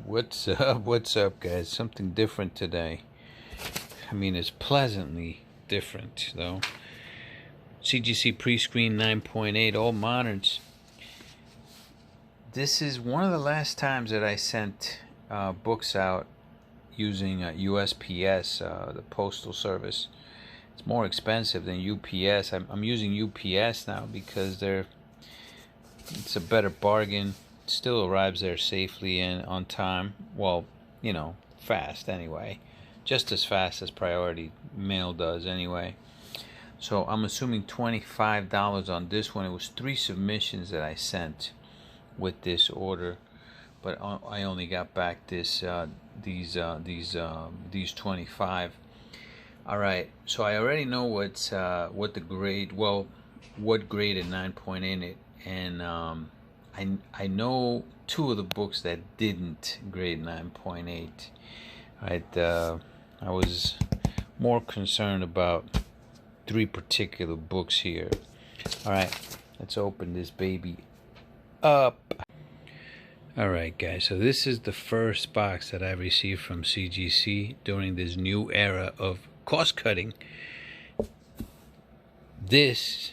What's up? What's up, guys? Something different today. I mean, it's pleasantly different, though. CGC pre-screen 9.8, all moderns. This is one of the last times that I sent books out using USPS, the postal service. It's more expensive than UPS. I'm using UPS now because it's a better bargain. It still arrives there safely and on time. Well, fast anyway. Just as fast as priority mail does anyway. So I'm assuming $25 on this one. It was 3 submissions that I sent with this order, but I only got back these 25. All right, so I already know what the grade, what grade at 9 in it, and I know 2 of the books that didn't grade 9.8. Right, I was more concerned about 3 particular books here. All right, let's open this baby up. All right, guys, so this is the first box that I received from CGC during this new era of cost cutting. This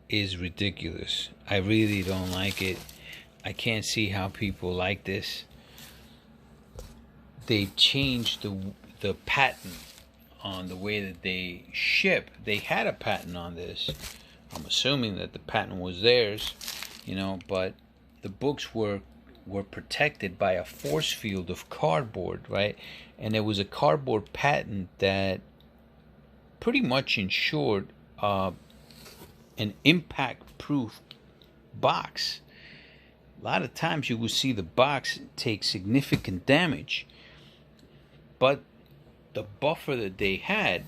is ridiculous. I really don't like it. I can't see how people like this. They changed the patent on the way that they ship. They had a patent on this. I'm assuming that the patent was theirs, but the books were protected by a force field of cardboard, right? And there was a cardboard patent that pretty much ensured an impact-proof box. A lot of times you will see the box take significant damage, but the buffer that they had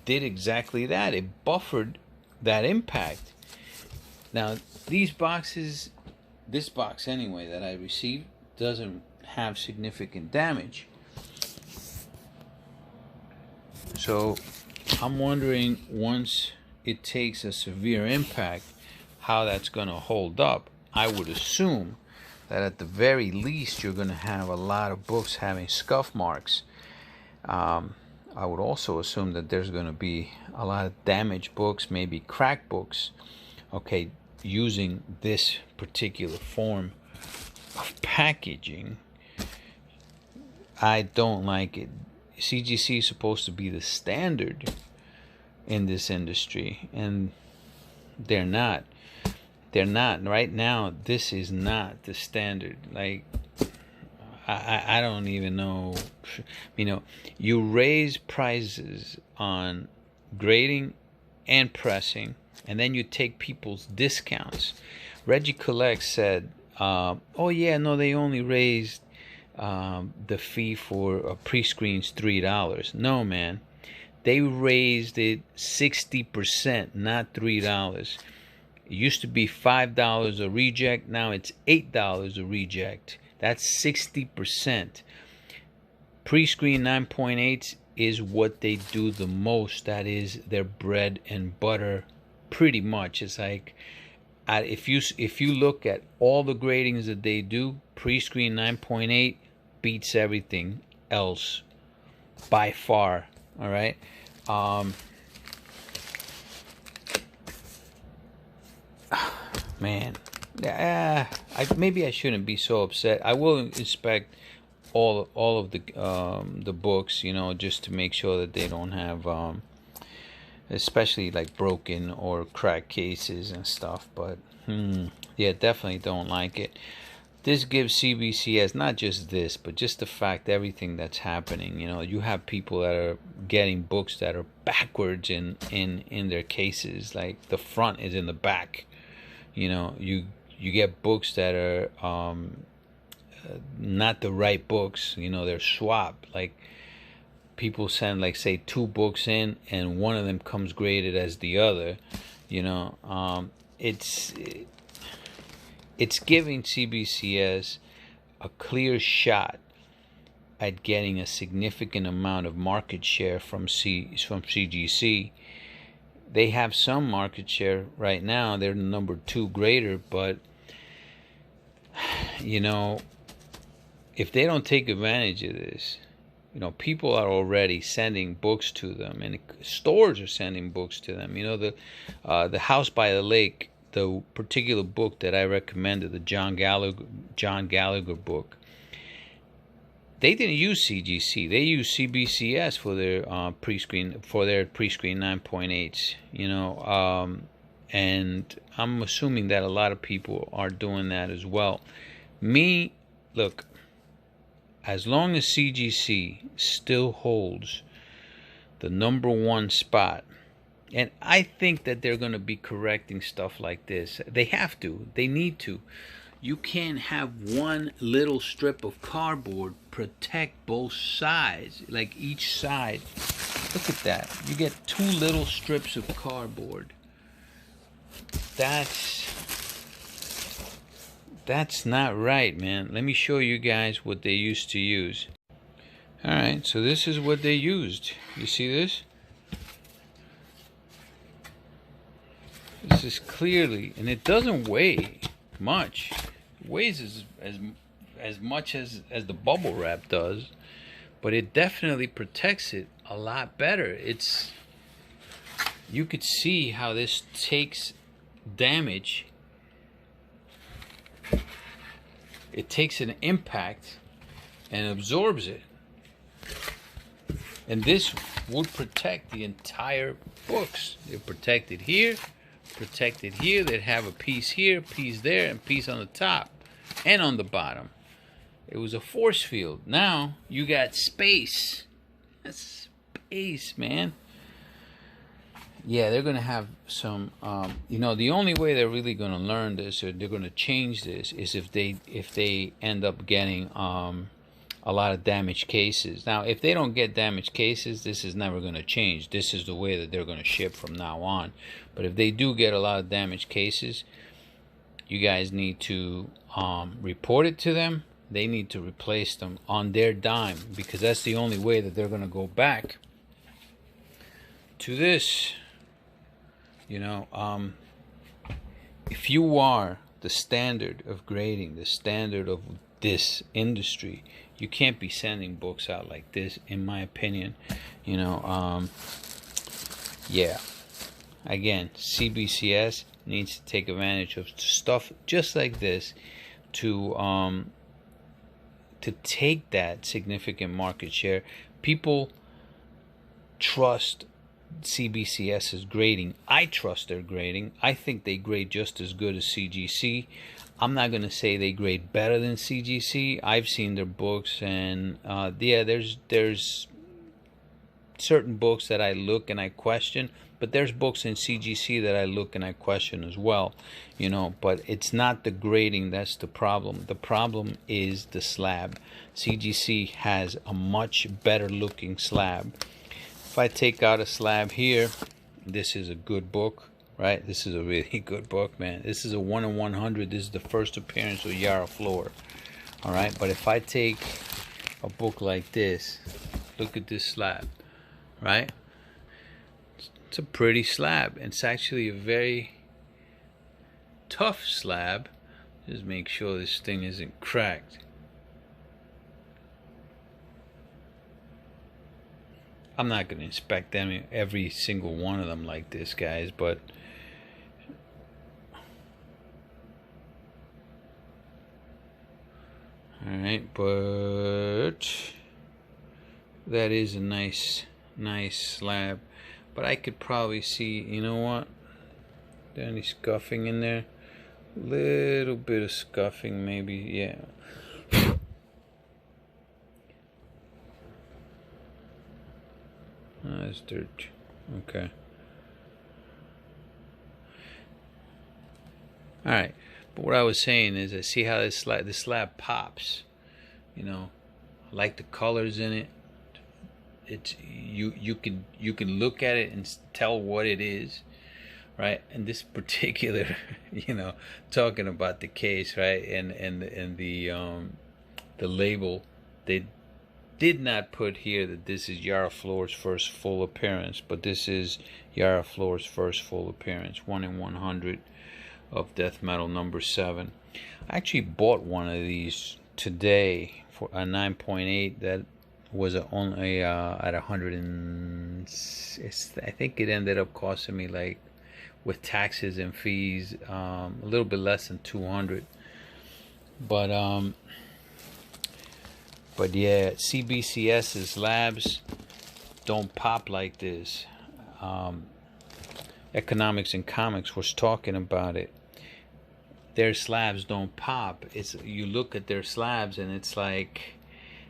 did exactly that. It buffered that impact. Now, these boxes, this box anyway that I received, doesn't have significant damage. So I'm wondering, once it takes a severe impact, how that's going to hold up. I would assume that at the very least you're going to have a lot of books having scuff marks. I would also assume that there's going to be a lot of damaged books, maybe cracked books, okay, using this particular form of packaging. I don't like it. CGC is supposed to be the standard in this industry, and they're not. They're not. Right now, this is not the standard. Like, I don't even know. You raise prices on grading and pressing, and then you take people's discounts. Reggie Collect said, oh yeah, no, they only raised the fee for pre-screens $3. No, man. They raised it 60%, not $3. It used to be $5 a reject. Now it's $8 a reject. That's 60%. Pre-screen 9.8 is what they do the most. That is their bread and butter, pretty much. It's like, if you look at all the gradings that they do, pre-screen 9.8 beats everything else by far. All right. Man, maybe I shouldn't be so upset. I will inspect all of the books, just to make sure that they don't have especially like broken or cracked cases and stuff. But yeah, definitely don't like it. This gives CBCS not just this, but just the fact, everything that's happening. You have people that are getting books that are backwards in their cases, like the front is in the back. You get books that are not the right books. They're swapped. Like, people send, like, say 2 books in, and one of them comes graded as the other. It's giving CBCS a clear shot at getting a significant amount of market share from CGC. They have some market share right now. They're the number 2 grader, but if they don't take advantage of this, you know, people are already sending books to them, and stores are sending books to them. You know, the House by the Lake, the particular book that I recommended, the John Gallagher book. They didn't use CGC. They used CBCS for their pre-screen 9.8s. You know, and I'm assuming that a lot of people are doing that as well. Me, look. As long as CGC still holds the #1 spot, and I think that they're going to be correcting stuff like this. They have to. They need to. You can't have one little strip of cardboard protect both sides, like each side. Look at that. You get 2 little strips of cardboard. That's not right, man. Let me show you guys what they used to use. Alright, so this is what they used. You see this? This is clearly, and it doesn't weigh much. It weighs as much as the bubble wrap does, but it definitely protects it a lot better. You could see how this takes damage. It takes an impact and absorbs it. And this would protect the entire books. It protected here, they'd have a piece here, a piece there, and a piece on the top and on the bottom. It was a force field. Now you got space. That's space, man. Yeah, they're going to have some, you know, the only way they're really going to learn this, or they're going to change this, is if they end up getting a lot of damaged cases. Now, if they don't get damaged cases, this is never going to change. This is the way that they're going to ship from now on. But if they do get a lot of damaged cases, you guys need to report it to them. They need to replace them on their dime, because that's the only way that they're going to go back to this. You know, if you are the standard of grading, the standard of this industry, you can't be sending books out like this, in my opinion. You know, yeah. Again, CBCS needs to take advantage of stuff just like this to take that significant market share. People trust CBCS's grading. I trust their grading. I think they grade just as good as CGC. I'm not going to say they grade better than CGC. I've seen their books, and yeah, there's certain books that I look and I question, but there's books in CGC that I look and I question as well, you know. But it's not the grading that's the problem. The problem is the slab. CGC has a much better looking slab. If I take out a slab here, this is a good book, right? This is a really good book, man. This is a 1 in 100. This is the first appearance of Yara Flor. All right, but if I take a book like this, look at this slab, right? It's a pretty slab. It's actually a very tough slab. Just make sure this thing isn't cracked. I'm not going to inspect them, every single one of them like this, guys, but alright, but that is a nice slab. But I could probably see, you know what, there any scuffing in there? Little bit of scuffing maybe, yeah. That's dirt. Okay. Alright, but what I was saying is, I see how this slab pops. You know, I like the colors in it. It's you can look at it and tell what it is, right? And this particular, you know, talking about the case, right, and the label, they did not put here that this is Yara Flor's first full appearance, but this is Yara Flor's first full appearance, 1 in 100 of Death Metal #7. I actually bought one of these today for a 9.8 that was only at 100 and I think it ended up costing me, like, with taxes and fees, a little bit less than 200. But yeah, CBCS's labs don't pop like this. Economics and Comics was talking about it. Their slabs don't pop. It's, you look at their slabs and it's like,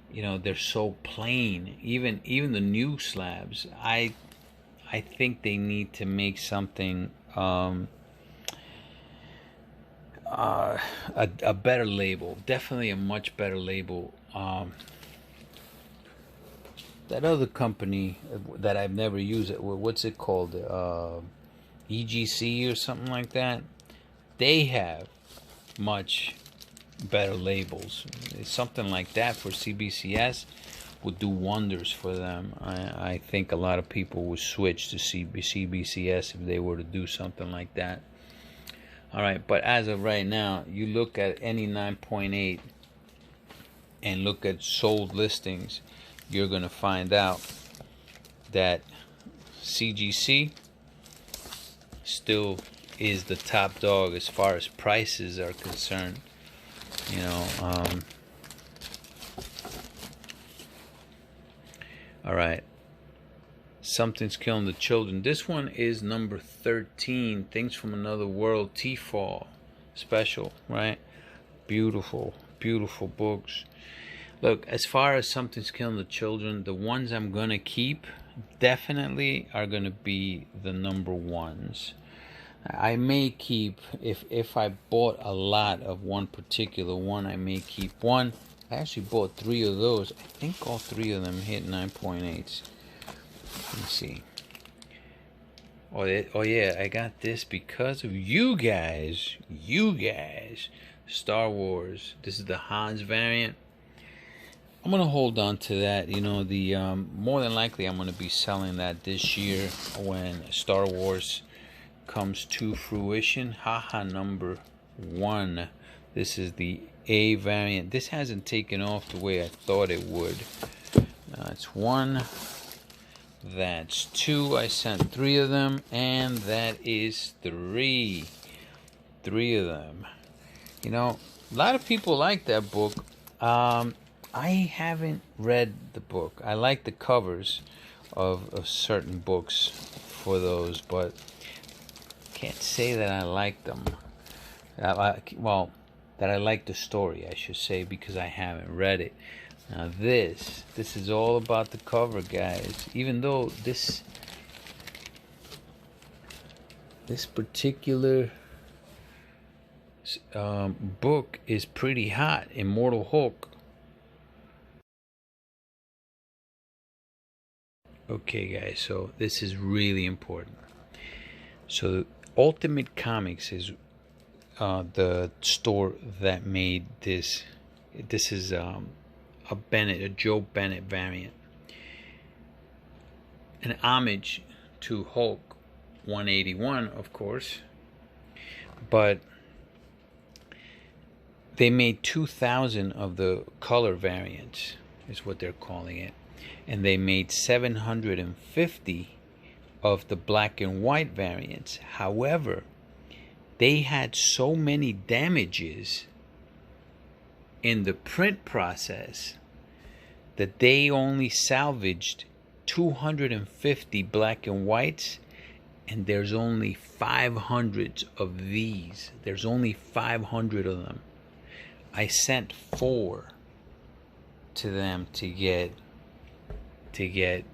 you know, they're so plain. Even the new slabs, I think they need to make something, a better label. Definitely a much better label. That other company that I've never used, what's it called? EGC or something like that. They have much better labels. Something like that for CBCS would do wonders for them. I think a lot of people would switch to CBCS if they were to do something like that. All right, but as of right now, you look at any 9.8 and look at sold listings, you're going to find out that CGC still is the top dog as far as prices are concerned. You know, all right, Something's Killing the Children. This one is number 13, Things from Another World, T-Fall special, right? Beautiful, beautiful books. Look, as far as Something's Killing the Children, the ones I'm gonna keep definitely are gonna be the number ones. I may keep, if I bought a lot of one particular one, I may keep one. I actually bought 3 of those. I think all 3 of them hit 9.8s. Let me see. Oh yeah, I got this because of you guys. Star Wars. This is the Hans variant. I'm gonna hold on to that. You know, the more than likely I'm gonna be selling that this year when Star Wars comes to fruition. Haha, number 1. This is the A variant. This hasn't taken off the way I thought it would. That's 1. That's 2. I sent 3 of them, and that is 3. 3 of them. You know, a lot of people like that book. I haven't read the book. I like the covers of certain books for those, but can't say that I like them. Well, that I like the story, I should say, because I haven't read it. Now this is all about the cover, guys. Even though this particular book is pretty hot, Immortal Hulk. Okay, guys, so this is really important. So Ultimate Comics is the store that made this. This is a Joe Bennett variant, an homage to Hulk 181, of course, but they made 2,000 of the color variants, is what they're calling it, and they made 750 of the black and white variants. However, they had so many damages in the print process that they only salvaged 250 black and whites, and there's only 500 of these. There's only 500 of them. I sent 4 to them to get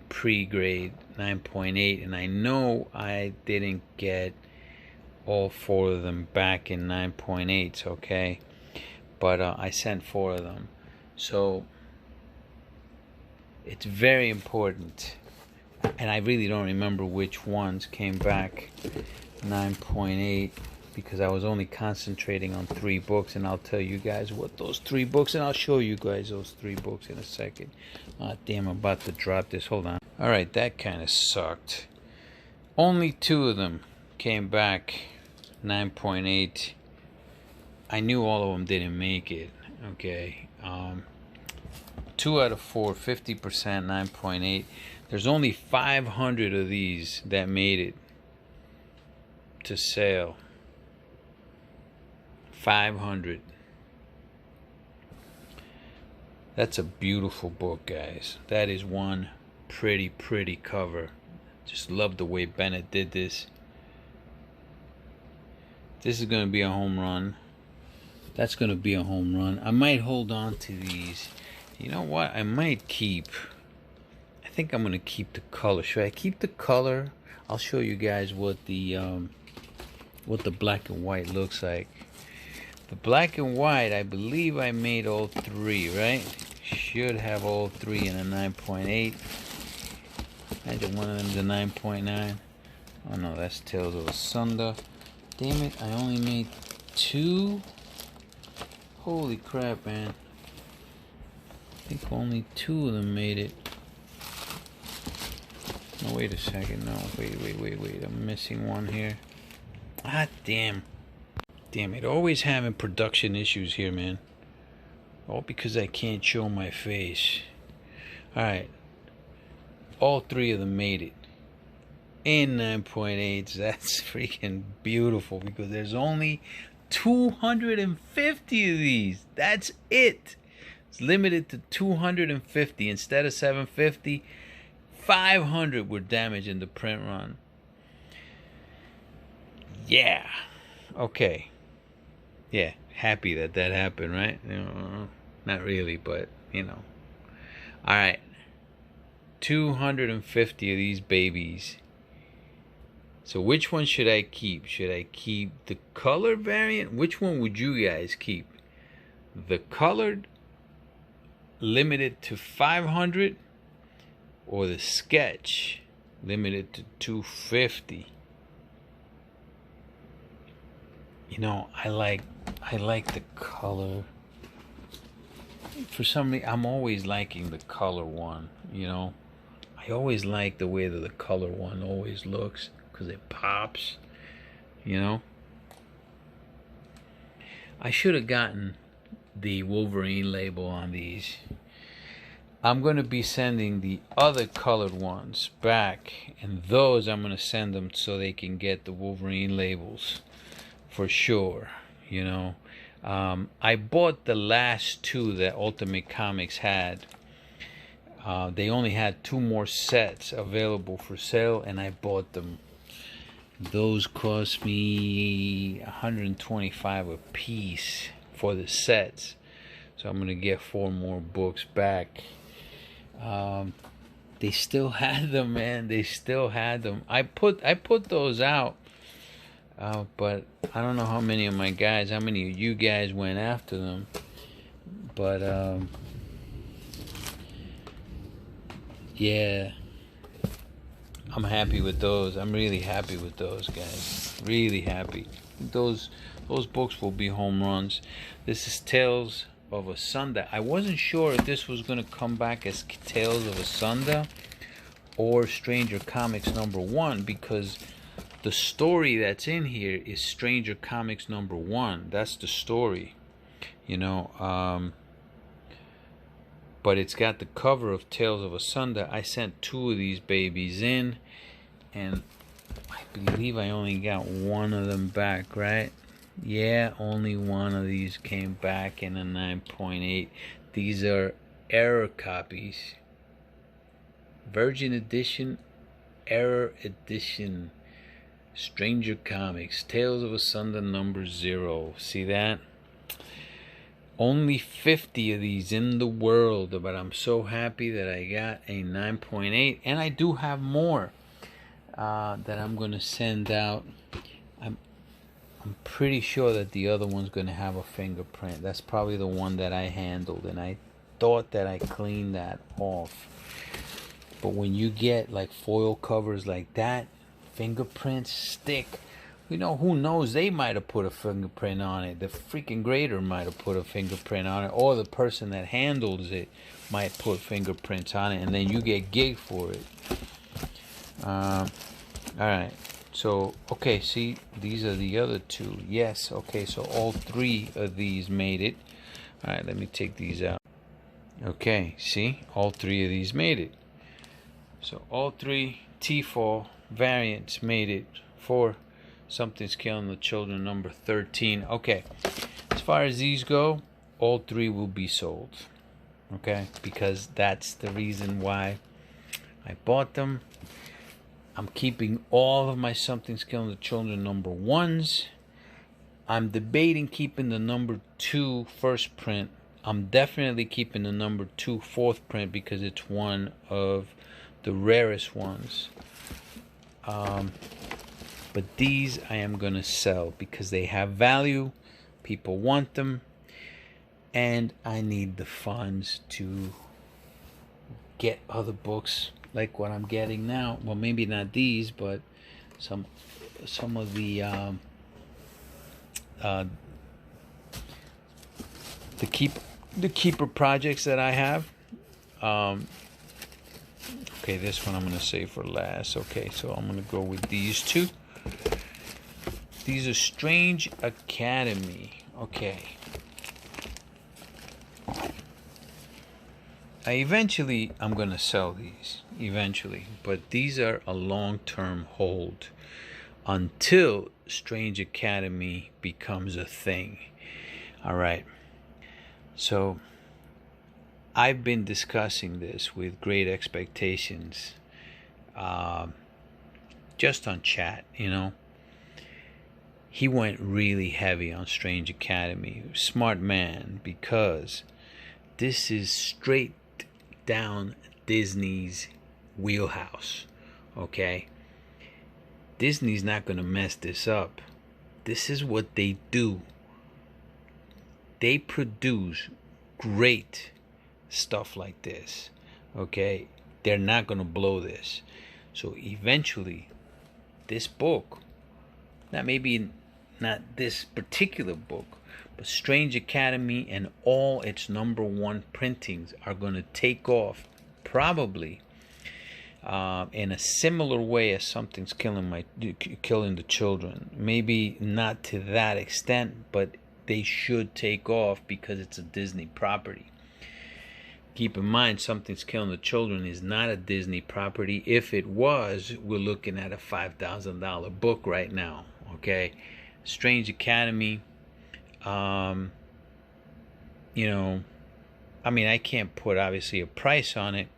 pre-grade 9.8, and I know I didn't get all 4 of them back in 9.8s, okay? But I sent 4 of them. So it's very important, and I really don't remember which ones came back 9.8, because I was only concentrating on 3 books, and I'll tell you guys what those 3 books, and I'll show you guys those 3 books in a second. Damn, I'm about to drop this. Hold on. Alright, that kind of sucked. Only 2 of them came back 9.8. I knew all of them didn't make it, okay? 2 out of 4, 50%, 9.8. There's only 500 of these that made it to sale. 500. That's a beautiful book, guys. That is one pretty cover. Just love the way Bennett did this. This is going to be a home run. That's going to be a home run. I might hold on to these. You know what? I might keep. I think I'm going to keep the color. Should I keep the color? I'll show you guys what the black and white looks like. The black and white, I believe I made all three, right? Should have all three in a 9.8. I did one of them's a 9.9. Oh no, that's Tales of Asunder. Damn it, I only made 2. Holy crap, man. I think only 2 of them made it. No, wait a second. No, wait. I'm missing one here. Ah, damn. Damn it. Always having production issues here, man. All because I can't show my face. Alright. All 3 of them made it. In 9.8s. That's freaking beautiful because there's only 250 of these. That's it. It's limited to 250 instead of 750. 500 were damaged in the print run. Yeah. Okay. Yeah. Happy that happened, right? You know, not really, but you know. All right. 250 of these babies. So which one should I keep? Should I keep the color variant? Which one would you guys keep? The colored, limited to 500, or the sketch, limited to 250? You know, I like the color. For some reason, I'm always liking the color one. You know, I always like the way that the color one always looks because it pops. You know, I should have gotten the Wolverine label on these. I'm going to be sending the other colored ones back, and those I'm going to send them so they can get the Wolverine labels for sure. You know, I bought the last 2 that Ultimate Comics had. They only had 2 more sets available for sale, and I bought them. Those cost me $125 a piece for the sets, so I'm gonna get 4 more books back. They still had them, man. They still had them. I put those out, but I don't know how many of you guys went after them. But yeah, I'm happy with those. I'm really happy with those, guys. Really happy. Those books will be home runs. This is Tales of Asunder. I wasn't sure if this was going to come back as Tales of Asunder or Stranger Comics #1, because the story that's in here is Stranger Comics #1. That's the story, you know. But it's got the cover of Tales of Asunder. I sent 2 of these babies in, and I believe I only got 1 of them back, right? Yeah, only 1 of these came back in a 9.8. These are error copies. Virgin Edition, Error Edition. Stranger Comics, Tales of Asunder #0. See that? Only 50 of these in the world, but I'm so happy that I got a 9.8, and I do have more that I'm going to send out. I'm pretty sure that the other one's going to have a fingerprint. That's probably the one that I handled, and I thought that I cleaned that off. But when you get like foil covers like that, fingerprints stick. You know, who knows? They might have put a fingerprint on it. The freaking grader might have put a fingerprint on it, or the person that handles it might put fingerprints on it, and then you get gigged for it. All right. So, okay, see, these are the other 2. Yes, okay, so all 3 of these made it. All right, let me take these out. Okay, see, all three of these made it. So all three T-fall variants made it for Something's Killing the Children number 13. Okay, as far as these go, all three will be sold. Okay, because that's the reason why I bought them. I'm keeping all of my Something's Killing the Children number 1s. I'm debating keeping the number 2 first print. I'm definitely keeping the number 2 fourth print because it's one of the rarest ones. But these I am going to sell because they have value. People want them. And I need the funds to get other books like what I'm getting now. Well, maybe not these, but some of the keeper projects that I have. Okay, this one I'm going to save for last. Okay, so I'm going to go with these two. These are Strange Academy. Okay. I'm going to sell these eventually, but these are a long-term hold until Strange Academy becomes a thing. All right. So I've been discussing this with Great Expectations just on chat, you know. He went really heavy on Strange Academy. Smart man, because this is straight down Disney's wheelhouse. Okay? Disney's not going to mess this up. This is what they do. They produce great stuff like this. Okay? They're not going to blow this. So eventually, this book, not this particular book, but Strange Academy and all its number 1 printings are going to take off, probably in a similar way as Something's Killing the Children. Maybe not to that extent, but they should take off because it's a Disney property. Keep in mind, Something's Killing the Children is not a Disney property. If it was, we're looking at a $5,000 book right now. Okay, Strange Academy. You know, I mean, I can't put obviously a price on it,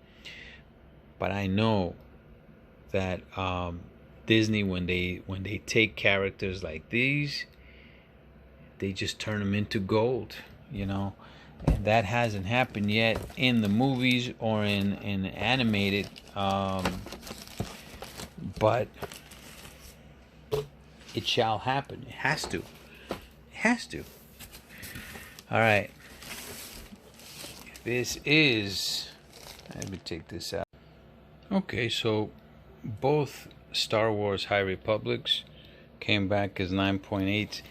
but I know that Disney, when they take characters like these, they just turn them into gold, you know. And that hasn't happened yet in the movies or in animated, but it shall happen. It has to. It has to. All right. This is... Let me take this out. Okay, so both Star Wars High Republics came back as 9.8.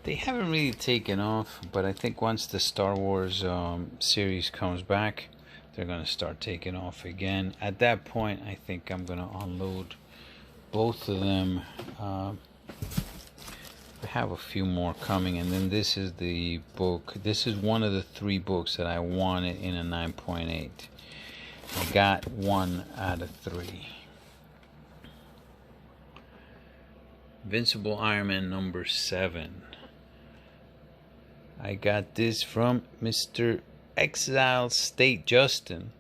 They haven't really taken off, but I think once the Star Wars series comes back, they're going to start taking off again. At that point, I think I'm going to unload both of them. I have a few more coming, and then this is the book. This is one of the 3 books that I wanted in a 9.8. I got 1 out of 3. Invincible Iron Man number 7. I got this from Mr. Exile State Justin.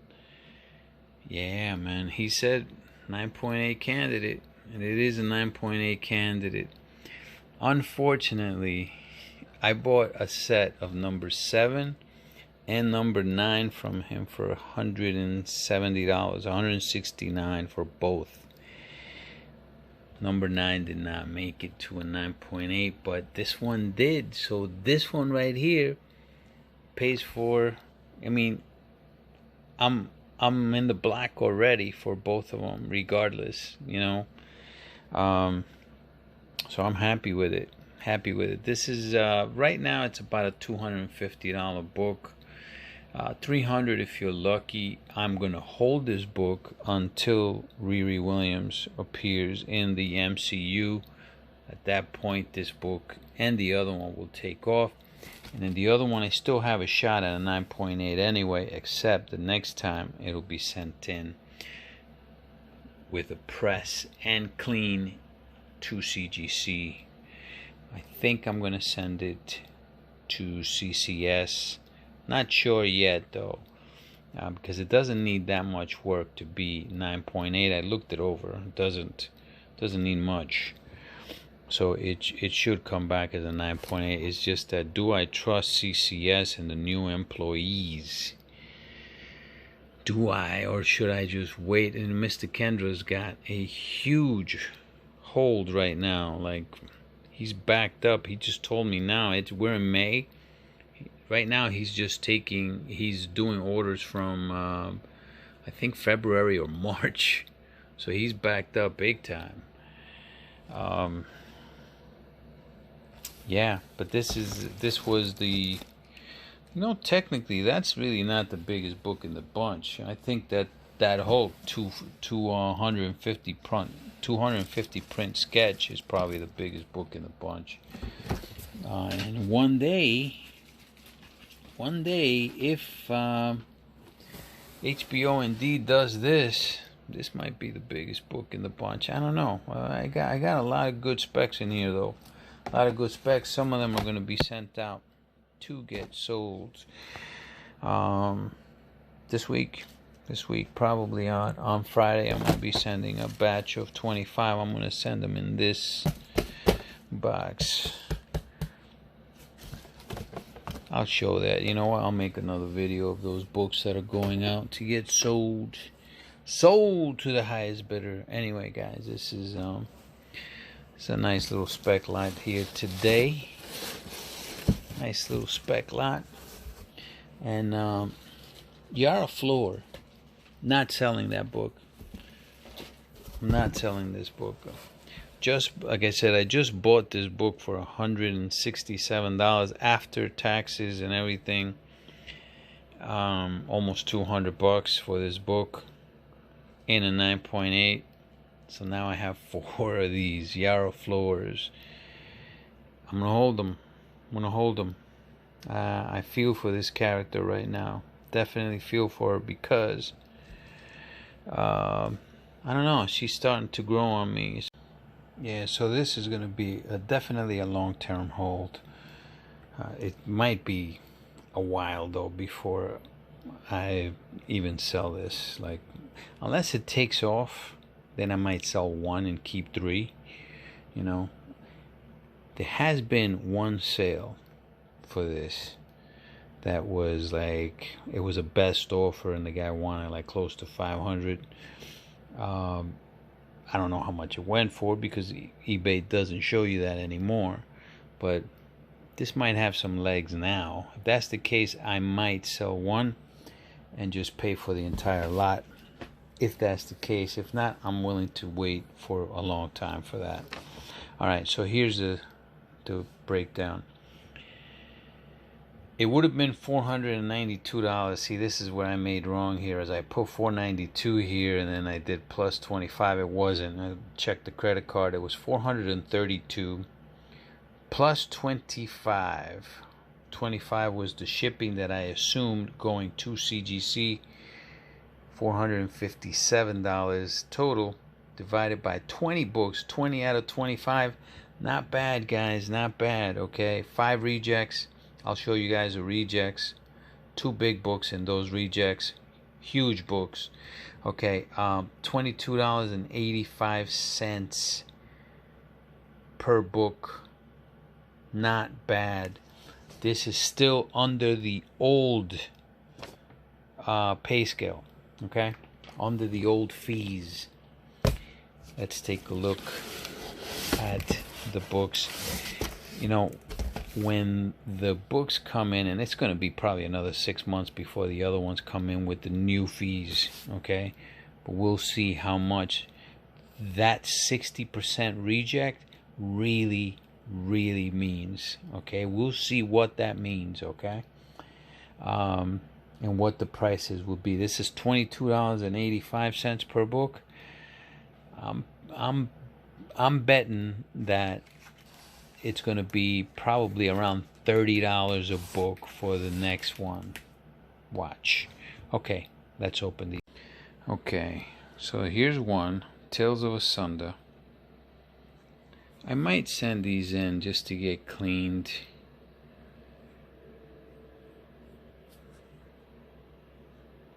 Yeah, man. He said 9.8 candidate, and it is a 9.8 candidate. Unfortunately, I bought a set of number 7 and number 9 from him for $170, $169 for both. Number 9 did not make it to a 9.8, but this one did. So this one right here pays for, I mean, I'm in the black already for both of them, regardless, you know. So I'm happy with it. This is right now it's about a $250 book. $300 if you're lucky. I'm gonna hold this book until Riri Williams appears in the MCU. At that point, this book and the other one will take off. And then the other one, I still have a shot at a 9.8 anyway, except the next time it'll be sent in with a press and clean to CGC. I think I'm going to send it to CCS. Not sure yet though, because it doesn't need that much work to be 9.8. I looked it over. It doesn't need much. So it should come back as a 9.8. It's just that, do I trust CCS and the new employees? Do I, or should I just wait? And Mr. Kendra's got a huge hold right now. Like, he's backed up. He just told me now, we're in May. Right now he's doing orders from I think February or March. So he's backed up big time. Yeah, but this was the, technically that's really not the biggest book in the bunch. I think that whole 250 print sketch is probably the biggest book in the bunch. And one day, if HBO indeed does this might be the biggest book in the bunch. I don't know. I got a lot of good specs in here though. A lot of good specs. Some of them are going to be sent out to get sold this week. Probably on Friday. I'm going to be sending a batch of 25. I'm going to send them in this box. I'll show that. You know what? I'll make another video of those books that are going out to get sold to the highest bidder. Anyway, guys, this is it's a nice little spec lot here today. Nice little spec lot. And Yara Flor, not selling that book. I'm not selling this book. Just like I said, I just bought this book for $167 after taxes and everything. Almost $200 for this book in a 9.8. So now I have 4 of these Yara Flors. I'm gonna hold them. I feel for this character right now. Definitely feel for her because I don't know. She's starting to grow on me. Yeah, so this is going to be definitely a long-term hold. It might be a while, though, before I even sell this. Like, unless it takes off, then I might sell 1 and keep 3. There has been one sale for this that was like, it was a best offer, and the guy wanted like close to 500. I don't know how much it went for because eBay doesn't show you that anymore, but this might have some legs now. If that's the case, I might sell 1 and just pay for the entire lot. If that's the case, if not, I'm willing to wait for a long time for that. All right, so here's the breakdown. It would have been $492. See, this is where I made wrong here, as I put $492 here and then I did plus 25. It wasn't. I checked the credit card. It was $432 plus 25. 25 was the shipping that I assumed going to CGC. $457 total divided by 20 books. 20 out of 25. Not bad, guys. Not bad. Okay, 5 rejects. I'll show you guys the rejects. 2 big books in those rejects. Huge books. Okay, $22.85 per book. Not bad. This is still under the old pay scale. Okay, under the old fees. Let's take a look at the books. When the books come in, and it's going to be probably another 6 months before the other ones come in with the new fees, okay? But we'll see how much that 60% reject really means, okay? We'll see what that means, okay? And what the prices will be. This is $22.85 per book. I'm betting that it's going to be probably around $30 a book for the next one. Watch. Okay, let's open these. Okay, so here's one, Tales of Asunder. I might send these in just to get cleaned.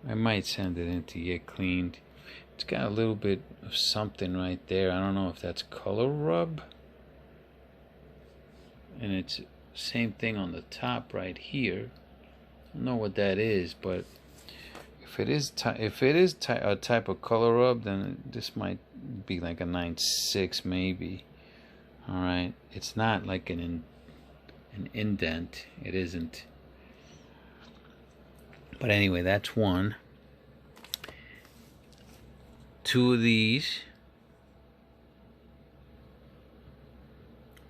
I might send it in to get cleaned. It's got a little bit of something right there. I don't know if that's color rub. And it's same thing on the top right here. I don't know what that is, but if it is a type of color rub, then this might be like a 9.6 maybe. All right, it's not like an indent. It isn't. But anyway, that's one. Two of these.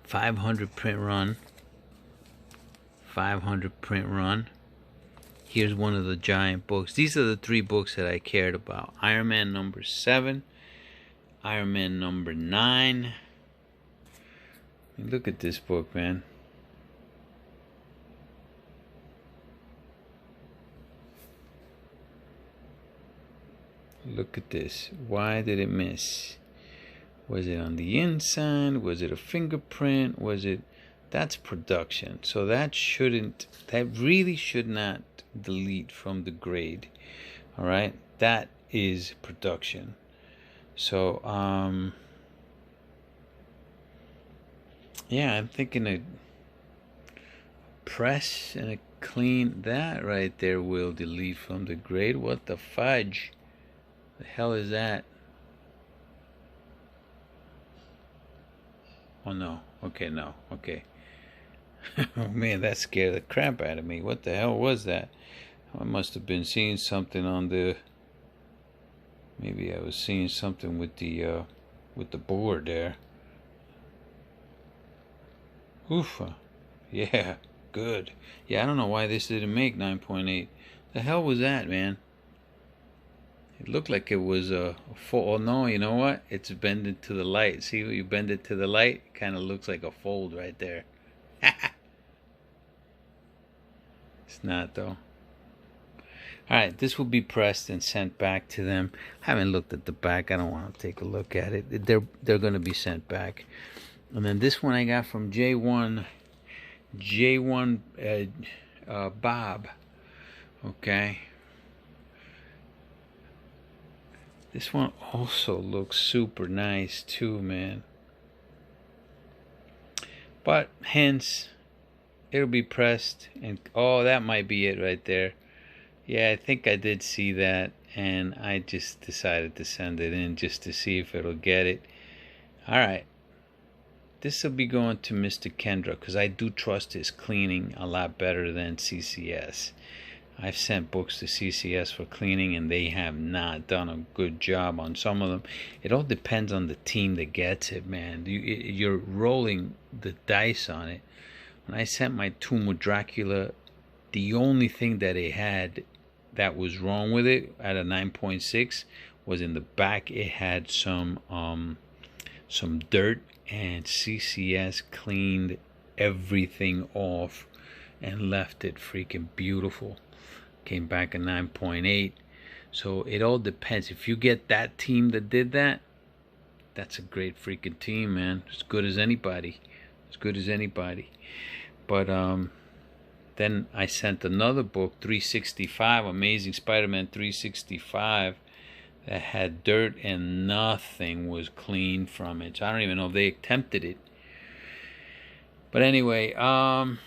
500 print run. 500 print run. Here's one of the giant books. These are the 3 books that I cared about. Iron Man number 7. Iron Man number 9. Look at this book, man. Look at this. Why did it miss? Was it on the inside? Was it a fingerprint? Was it... That's production. So that really should not delete from the grade. All right? That is production. So, yeah, I'm thinking a press and a clean, that right there will delete from the grade. What the fudge? The hell is that? Oh no. Okay, no. Okay. Oh man, that scared the crap out of me. What the hell was that? I must have been seeing something on the... Maybe I was seeing something with the board there. Oof. Yeah, good. Yeah, I don't know why this didn't make 9.8. The hell was that, man? It looked like it was a fold. Oh no, you know what? It's bended to the light. See, when you bend it to the light, it kind of looks like a fold right there. It's not though. Alright, this will be pressed and sent back to them. I haven't looked at the back. I don't want to take a look at it. They're going to be sent back. And then this one I got from J1 Bob. Okay. This one also looks super nice too, man. But hence, it'll be pressed. And oh, that might be it right there. Yeah, I think I did see that. And I just decided to send it in just to see if it'll get it. Alright. This will be going to Mr. Kendra because I do trust his cleaning a lot better than CCS. I've sent books to CCS for cleaning and they have not done a good job on some of them. It all depends on the team that gets it, man. You're rolling the dice on it. When I sent my Tomb of Dracula, the only thing that it had that was wrong with it at a 9.6 was in the back. It had some dirt, and CCS cleaned everything off and left it freaking beautiful. Came back a 9.8. So it all depends. If you get that team that did that, that's a great freaking team, man. As good as anybody. As good as anybody. But then I sent another book, 365, Amazing Spider-Man 365, that had dirt and nothing was clean from it. So I don't even know if they attempted it. But anyway, that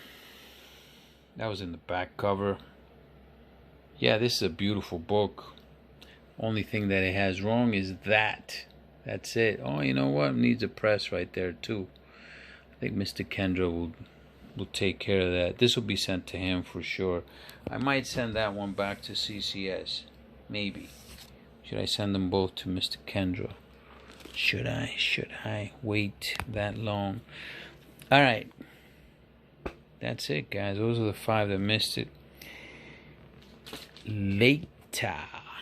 was in the back cover. Yeah, this is a beautiful book. Only thing that it has wrong is that. That's it. Oh, you know what? It needs a press right there too. I think Mr. Kendra will take care of that. This will be sent to him for sure. I might send that one back to CCS. Maybe. Should I send them both to Mr. Kendra? Should I wait that long? Alright. That's it, guys. Those are the 5 that missed it. Later.